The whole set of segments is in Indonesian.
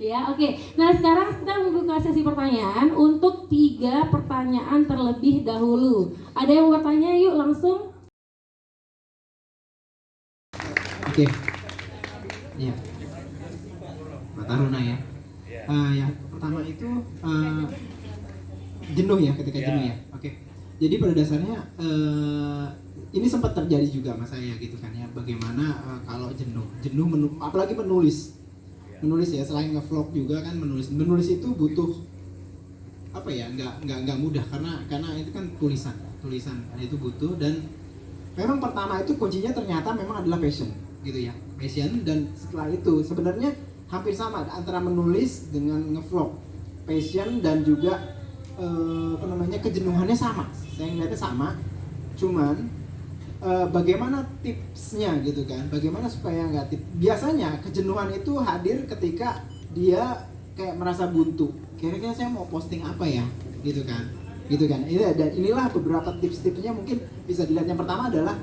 Ya, oke. Nah, sekarang kita membuka sesi pertanyaan untuk 3 pertanyaan terlebih dahulu. Ada yang mau bertanya? Yuk langsung. Oke. Ya. Mbak Taruna ya. Yang pertama itu jenuh ya, ketika jenuh ya. Oke. Jadi pada dasarnya ini sempat terjadi juga sama saya gitu kan ya. Bagaimana kalau jenuh apalagi menulis ya, selain nge-vlog juga kan menulis itu butuh apa ya, nggak mudah karena itu kan tulisan itu butuh. Dan memang pertama itu kuncinya ternyata memang adalah passion gitu ya, passion. Dan setelah itu sebenarnya hampir sama antara menulis dengan nge-vlog, passion dan juga kejenuhannya sama, saya ngeliatnya sama, cuman bagaimana tipsnya gitu kan, bagaimana supaya nggak biasanya kejenuhan itu hadir ketika dia kayak merasa buntu, kira-kira saya mau posting apa ya gitu kan. Dan inilah beberapa tips-tipsnya, mungkin bisa dilihat. Yang pertama adalah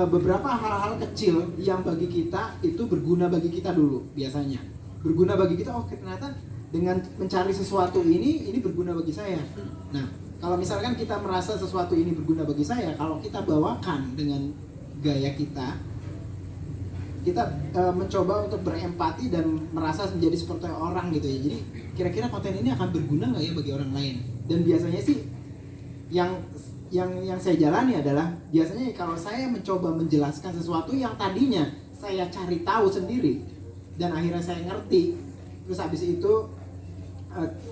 beberapa hal-hal kecil yang bagi kita itu berguna bagi kita dulu, biasanya berguna bagi kita. Oh, ternyata dengan mencari sesuatu ini berguna bagi saya. Nah, kalau misalkan kita merasa sesuatu ini berguna bagi saya, kalau kita bawakan dengan gaya kita mencoba untuk berempati dan merasa menjadi seperti orang gitu ya. Jadi kira-kira konten ini akan berguna nggak ya bagi orang lain? Dan biasanya sih yang saya jalani adalah, biasanya kalau saya mencoba menjelaskan sesuatu yang tadinya saya cari tahu sendiri dan akhirnya saya ngerti, terus habis itu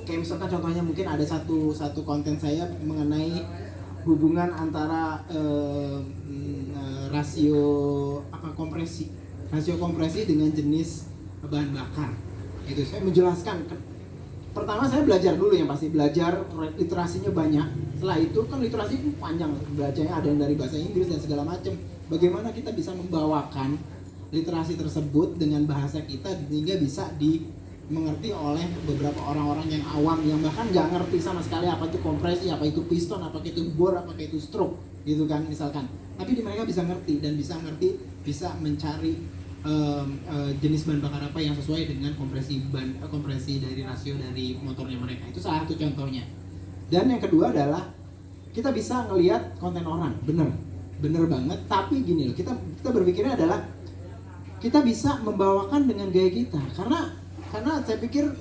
kayak misalkan contohnya mungkin ada satu konten saya mengenai hubungan antara rasio kompresi dengan jenis bahan bakar. Itu saya menjelaskan. Pertama saya belajar dulu, yang pasti belajar, literasinya banyak. Setelah itu kan literasi itu panjang, belajarnya ada yang dari bahasa Inggris dan segala macam. Bagaimana kita bisa membawakan literasi tersebut dengan bahasa kita sehingga bisa dimengerti oleh beberapa orang-orang yang awam, yang bahkan nggak ngerti sama sekali apa itu kompresi, apa itu piston, apa itu bor, apa itu stroke gitu kan misalkan. Tapi mereka bisa ngerti dan bisa mencari jenis bahan bakar apa yang sesuai dengan kompresi dari rasio dari motornya mereka. Itu salah satu contohnya. Dan yang kedua adalah kita bisa ngelihat konten orang, bener banget. Tapi gini loh, kita berpikirnya adalah kita bisa membawakan dengan gaya kita, karena saya pikir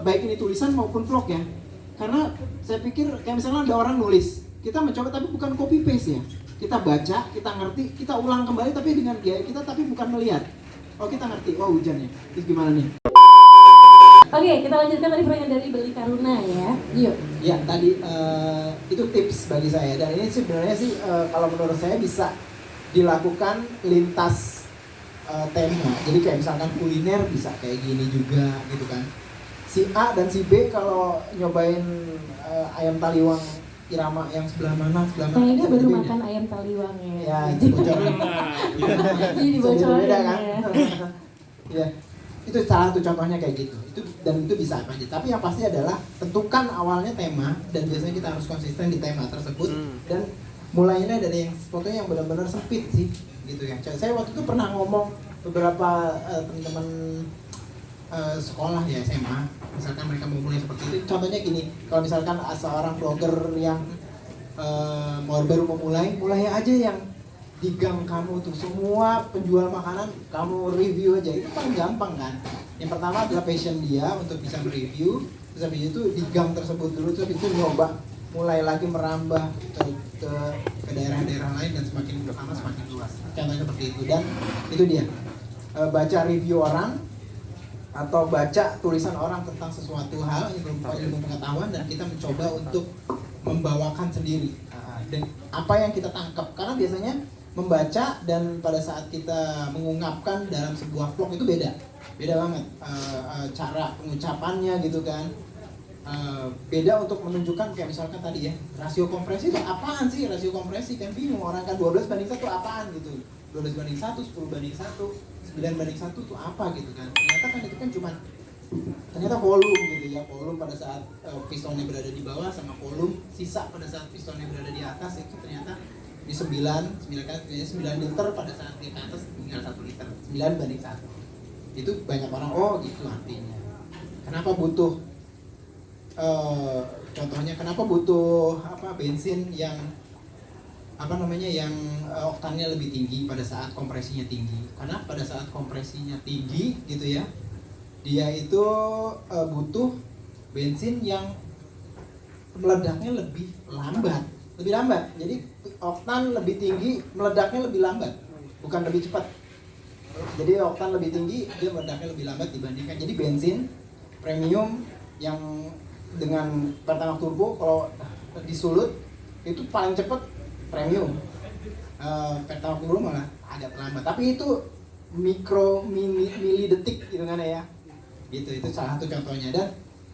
baik ini tulisan maupun vlog ya. Karena saya pikir kayak misalnya ada orang nulis, kita mencoba tapi bukan copy paste ya. Kita baca, kita ngerti, kita ulang kembali tapi dengan gaya kita, tapi bukan melihat. Oh, kita ngerti, oh hujan ya. Terus gimana nih? Oke, kita lanjutkan tadi pertanyaan dari Beli Karuna ya. Yuk. Ya, tadi itu tips bagi saya. Dan ini sebenarnya sih kalau menurut saya bisa dilakukan lintas tema. Jadi kayak misalkan kuliner bisa kayak gini juga gitu kan. Si A dan si B kalau nyobain ayam taliwang Irama yang sebelah mana? Kayaknya baru makan ayam taliwang ya. Ya, itu bocoran. Jadi dibocorin beda kan? ya. Ya. Itu salah satu contohnya kayak gitu. Itu bisa apa aja. Tapi yang pasti adalah tentukan awalnya tema, dan biasanya kita harus konsisten di tema tersebut. Dan mulainya dari yang fotonya yang benar-benar sempit sih gitu ya. Saya waktu itu pernah ngomong beberapa teman-teman sekolah ya, SMA, misalkan mereka mau mulai seperti itu. Contohnya gini, kalau misalkan seorang vlogger yang baru memulai aja yang di gang kamu tuh, semua penjual makanan kamu review aja, itu paling gampang kan. Yang pertama adalah passion dia untuk bisa mereview, terus habis itu di gang tersebut dulu, terus itu nyoba mulai lagi merambah ke daerah-daerah lain, dan semakin lama semakin luas. Contohnya seperti itu. Dan itu dia, baca review orang atau baca tulisan orang tentang sesuatu hal ilmu pengetahuan, dan kita mencoba untuk membawakan sendiri dan apa yang kita tangkap. Karena biasanya membaca dan pada saat kita mengungkapkan dalam sebuah vlog itu beda banget cara pengucapannya gitu kan. Beda untuk menunjukkan kayak misalkan tadi ya, rasio kompresi itu apaan sih? Rasio kompresi kan bingung orang kan, 12:1 apaan gitu, 12:1, 10:1, 9:1 tuh apa gitu kan. Ternyata kan itu kan ternyata volume gitu ya, volume pada saat pistonnya berada di bawah sama volume sisa pada saat pistonnya berada di atas, itu ternyata di 9 liter pada saat di atas tinggal 1 liter, 9:1. Itu banyak orang, oh gitu artinya. Kenapa butuh contohnya kenapa butuh bensin yang yang oktannya lebih tinggi pada saat kompresinya tinggi? Karena pada saat kompresinya tinggi gitu ya, dia itu butuh bensin yang meledaknya lebih lambat. Jadi oktan lebih tinggi, meledaknya lebih lambat, bukan lebih cepat. Jadi oktan lebih tinggi, dia meledaknya lebih lambat dibandingkan. Jadi bensin premium yang dengan Pertamax turbo kalau disulut itu paling cepat premium. Pertamax turbo malah agak terlambat. Tapi itu mili detik gitu kan ya. Gitu, itu salah satu contohnya. Dan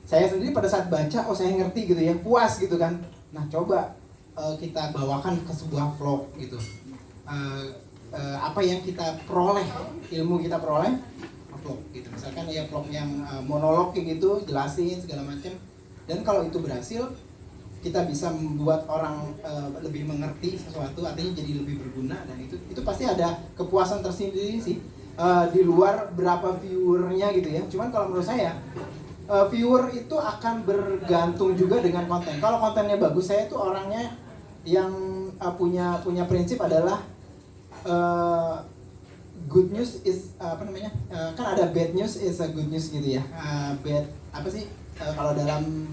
saya sendiri pada saat baca, oh saya ngerti gitu ya, puas gitu kan. Nah coba kita bawakan ke sebuah vlog gitu. Apa yang kita peroleh, ilmu kita peroleh vlog gitu. Misalkan ya vlog yang monolog kayak gitu, jelasin segala macam. Dan kalau itu berhasil, kita bisa membuat orang lebih mengerti sesuatu, artinya jadi lebih berguna, dan itu pasti ada kepuasan tersendiri sih. Di luar berapa viewernya gitu ya. Cuman kalau menurut saya viewer itu akan bergantung juga dengan konten. Kalau kontennya bagus, saya tuh orangnya yang punya prinsip adalah good news is kan ada bad news is a good news gitu ya. Bad apa sih kalau dalam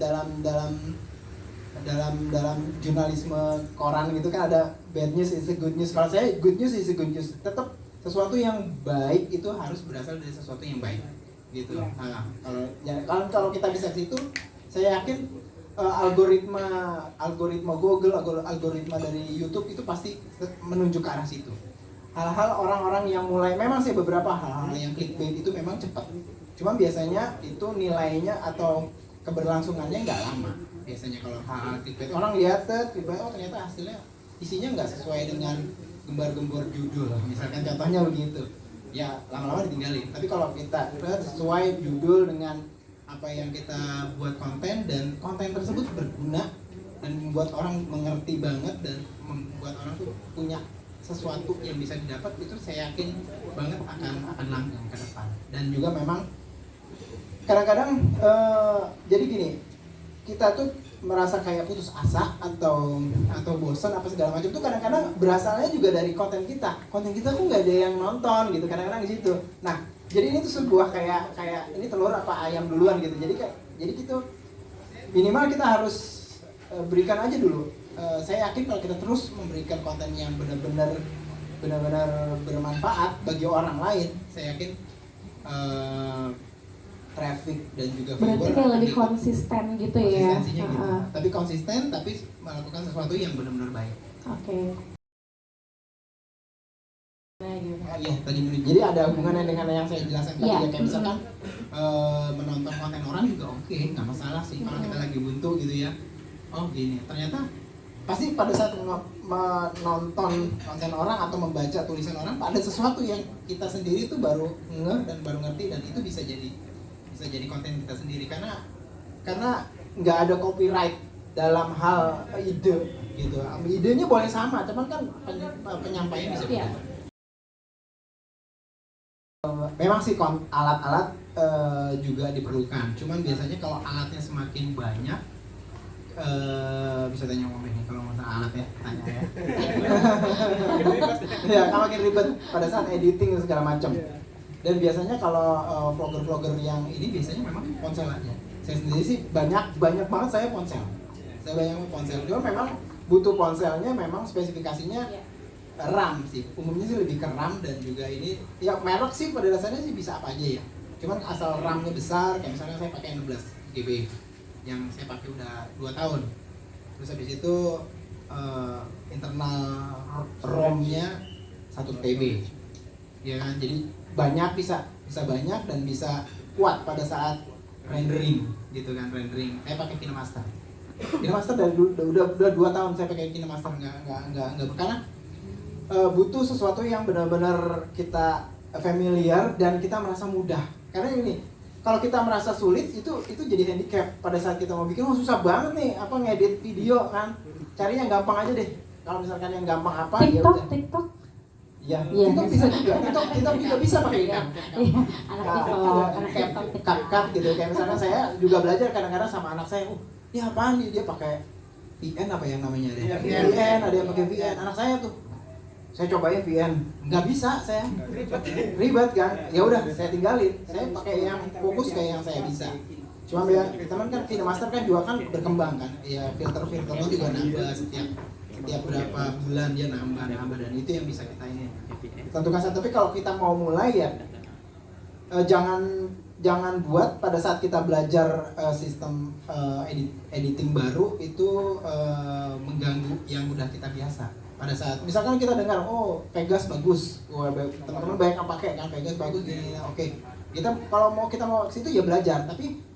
jurnalisme koran gitu kan ada bad news is a good news. Kalau saya good news is a good news. Tetap sesuatu yang baik itu harus berasal dari sesuatu yang baik gitu. Nah, kalau kita bisa ke situ, saya yakin algoritma Google, algoritma dari YouTube itu pasti menunjuk ke arah situ. Hal-hal orang-orang yang mulai, memang sih beberapa hal-hal yang clickbait itu memang cepat. Cuma biasanya itu nilainya atau keberlangsungannya nggak lama. Biasanya kalau hal-hal clickbait, orang lihat clickbait, oh ternyata hasilnya isinya nggak sesuai dengan gembar-gembor judul. Misalkan contohnya begitu. Ya lama-lama ditinggalin. Tapi kalau kita sesuai judul dengan apa yang kita buat konten, dan konten tersebut berguna dan membuat orang mengerti banget dan membuat orang tuh punya sesuatu yang bisa didapat, itu saya yakin banget akan langgeng ke depan. Dan juga memang kadang-kadang jadi gini, kita tuh merasa kayak putus asa atau bosan apa segala macam tuh kadang-kadang berasalnya juga dari konten kita kok nggak ada yang nonton gitu, kadang-kadang di situ. Nah jadi ini tuh sebuah kayak ini telur apa ayam duluan gitu. Jadi gitu minimal kita harus berikan aja dulu. Saya yakin kalau kita terus memberikan konten yang benar-benar bermanfaat bagi orang lain, saya yakin traffic dan juga viewer berarti kayak lebih konsisten gitu ya. Konsistensinya gitu. Tapi konsisten, tapi melakukan sesuatu yang benar-benar baik. Oke. Iya, tadi jadi ada hubungannya dengan yang saya jelaskan tadi ya, kayak misalkan menonton konten orang juga oke, nggak masalah sih kalau kita lagi buntu gitu ya. Oh gini, ternyata pasti pada saat menonton konten orang atau membaca tulisan orang, ada sesuatu yang kita sendiri tuh baru ngeh dan baru ngerti, dan itu bisa jadi konten kita sendiri karena nggak ada copyright dalam hal ide gitu. Idenya boleh sama, cuman kan penyampaian bisa beda. Memang sih alat-alat juga diperlukan, cuman biasanya kalau alatnya semakin banyak, bisa tanya Om ini kalau masalah alat ya, tanya ya. Ya, kalau makin ribet pada saat editing segala macam. Dan biasanya kalau vlogger-vlogger yang ini biasanya memang ponsel aja. Saya sendiri sih banyak banget saya ponsel. Cuma memang butuh ponselnya, memang spesifikasinya RAM sih. Umumnya sih lebih ke RAM, dan juga ini ya merek sih pada dasarnya sih bisa apa aja ya. Cuman asal RAM-nya besar, kayak misalnya saya pakai 16 GB yang saya pakai udah 2 tahun. Terus habis itu internal ROM-nya 1 TB. Ya kan? Jadi banyak, bisa banyak dan bisa kuat pada saat rendering gitu kan, rendering. Saya pakai KineMaster dari udah 2 tahun saya pakai KineMaster, nggak karena butuh sesuatu yang benar-benar kita familiar dan kita merasa mudah. Karena ini kalau kita merasa sulit itu jadi handicap pada saat kita mau bikin. Oh susah banget nih ngedit video kan, cari yang gampang aja deh. Kalau misalkan yang gampang apa TikTok Iya, Iya. kita bisa juga. Kita juga bisa pakai ini. Iya, anak TikTok, anak Kayak TikTok. cut gitu. Kayak misalnya saya juga belajar kadang-kadang sama anak saya, ini apaan nih, dia pakai VN apa yang namanya deh? Iya, VN, ada yang pakai VN. Anak saya tuh, saya cobain VN, nggak bisa saya, ribet kan? Ya udah, saya tinggalin. Saya pakai yang fokus kayak yang saya bisa. Cuma biar teman kan KineMaster kan juga kan berkembang kan, ya filternya juga nambah setiap berapa bulan dia nambah dan itu yang bisa kita ini tentukan. Tapi kalau kita mau mulai ya jangan buat pada saat kita belajar sistem editing baru itu mengganggu yang udah kita biasa. Pada saat misalkan kita dengar Vegas bagus, teman-teman banyak yang pakai kan Vegas bagus gini, oke. Kita mau ke situ ya belajar, tapi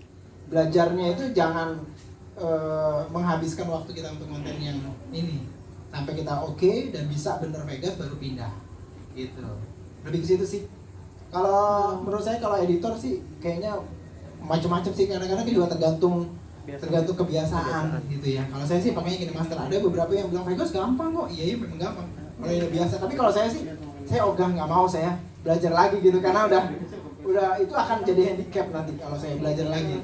belajarnya itu jangan menghabiskan waktu kita untuk konten yang ini sampai kita oke dan bisa bener Vegas baru pindah gitu. Lebih ke situ sih. Kalau menurut saya kalau editor sih kayaknya macam-macam sih, kadang-kadang juga tergantung kebiasaan gitu ya. Kalau saya sih pakainya KineMaster. Ada beberapa yang bilang Vegas gampang kok. Iya memang gampang. Kalau udah biasa. Tapi kalau saya sih saya ogah, nggak mau saya belajar lagi gitu karena udah itu akan jadi handicap nanti kalau saya belajar lagi.